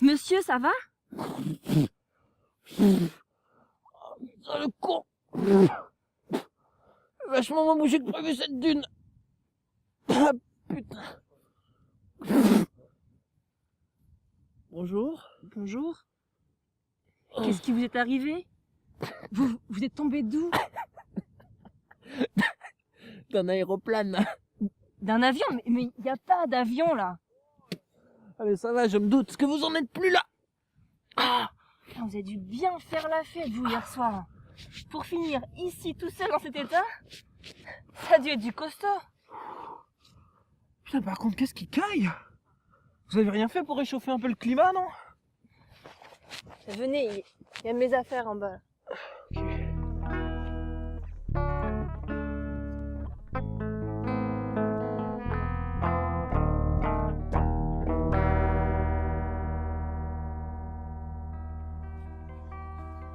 Monsieur, ça va? Putain, le con! Vachement moins bougé que prévu cette dune! Ah putain! Bonjour. Bonjour. Qu'est-ce qui vous est arrivé? Vous êtes tombé d'où? D'un aéroplane. D'un avion? Mais il n'y a pas d'avion là. Ah mais ça va, je me doute. Est-ce que vous en êtes plus là? Ah, Vous avez dû bien faire la fête, vous, hier soir. Pour finir ici, tout seul dans cet état, ça a dû être du costaud. putain, par contre, qu'est-ce qui caille? Vous avez rien fait pour réchauffer un peu le climat, non? Venez, il y a mes affaires en bas. Ok.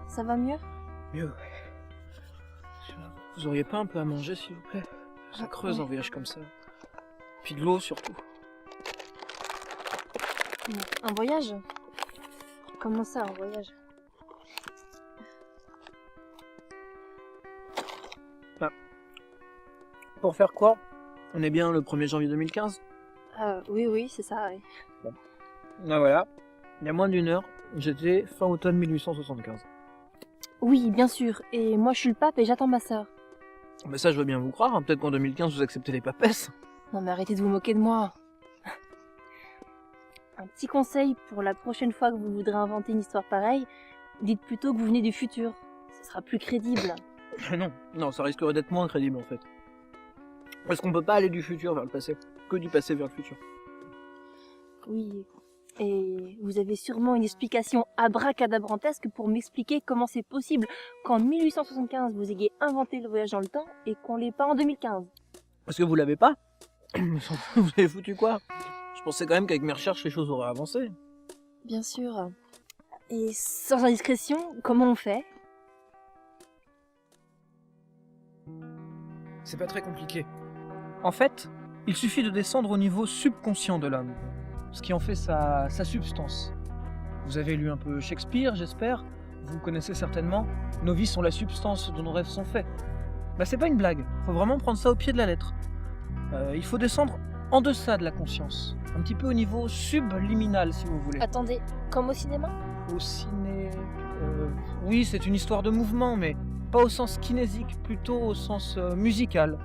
Ça va mieux? Mieux. Vous auriez pas un peu à manger, s'il vous plaît? Ça creuse ouais. un voyage comme ça. Puis de l'eau, surtout. Un voyage? Comment ça, un voyage? Pour faire quoi? On est bien le 1er janvier 2015? Oui, c'est ça, oui. Ah voilà. Il y a moins d'une heure, j'étais fin automne 1875. Oui, bien sûr. Et moi, je suis le pape et j'attends ma sœur. Mais ça, je veux bien vous croire. Hein. Peut-être qu'en 2015, vous acceptez les papesses. Non, mais arrêtez de vous moquer de moi. Un petit conseil pour la prochaine fois que vous voudrez inventer une histoire pareille, dites plutôt que vous venez du futur. Ce sera plus crédible. Non, ça risquerait d'être moins crédible en fait. Parce qu'on peut pas aller du futur vers le passé, que du passé vers le futur. Oui. Et vous avez sûrement une explication abracadabrantesque pour m'expliquer comment c'est possible qu'en 1875 vous ayez inventé le voyage dans le temps et qu'on l'ait pas en 2015. Parce que vous l'avez pas? Vous avez foutu quoi? Je pensais quand même qu'avec mes recherches, les choses auraient avancé. Bien sûr. Et sans indiscrétion, comment on fait? C'est pas très compliqué. En fait, il suffit de descendre au niveau subconscient de l'homme, ce qui en fait sa substance. Vous avez lu un peu Shakespeare, j'espère. Vous connaissez certainement « Nos vies sont la substance dont nos rêves sont faits ». Bah c'est pas une blague, faut vraiment prendre ça au pied de la lettre. Il faut descendre en deçà de la conscience, un petit peu au niveau subliminal si vous voulez. Attendez, comme au cinéma? Au ciné... oui, c'est une histoire de mouvement, mais pas au sens kinésique, plutôt au sens musical.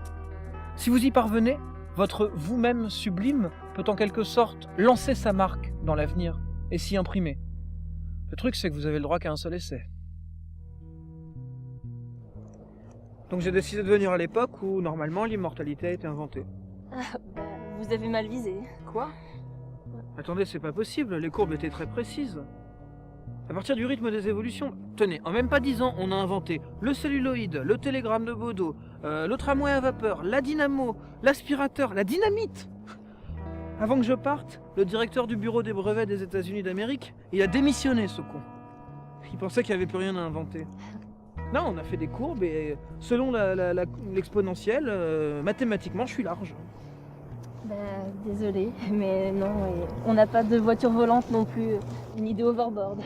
Si vous y parvenez, votre vous-même sublime peut en quelque sorte lancer sa marque dans l'avenir et s'y imprimer. Le truc, c'est que vous avez le droit qu'à un seul essai. Donc j'ai décidé de venir à l'époque où, normalement, l'immortalité a été inventée. Vous avez mal visé. Quoi? Attendez, c'est pas possible, les courbes étaient très précises. À partir du rythme des évolutions, tenez, en même pas 10 ans, on a inventé le celluloïde, le télégramme de Baudot, le tramway à vapeur, la dynamo, l'aspirateur, la dynamite. Avant que je parte, le directeur du bureau des brevets des États-Unis d'Amérique, il a démissionné, ce con. Il pensait qu'il n'y avait plus rien à inventer. Non, on a fait des courbes et selon l'exponentielle, mathématiquement, je suis large. Désolée, mais non, on n'a pas de voiture volante non plus, ni de hoverboard.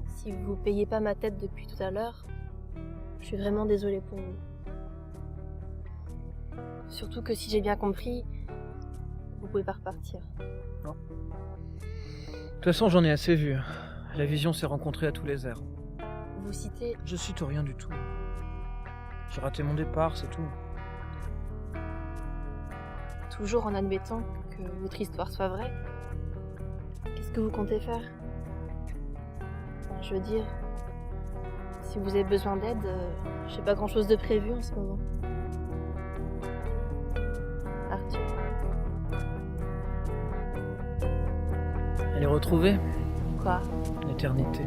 Si vous payez pas ma tête depuis tout à l'heure, je suis vraiment désolée pour vous. Surtout que si j'ai bien compris, vous pouvez pas repartir. Non. De toute façon, j'en ai assez vu. La vision s'est rencontrée à tous les airs. Vous citez... Je cite rien du tout. J'ai raté mon départ, c'est tout. Toujours en admettant que votre histoire soit vraie. Qu'est-ce que vous comptez faire? Je veux dire, si vous avez besoin d'aide, j'ai pas grand-chose de prévu en ce moment. Arthur. Elle est retrouvée, Quoi? l'éternité.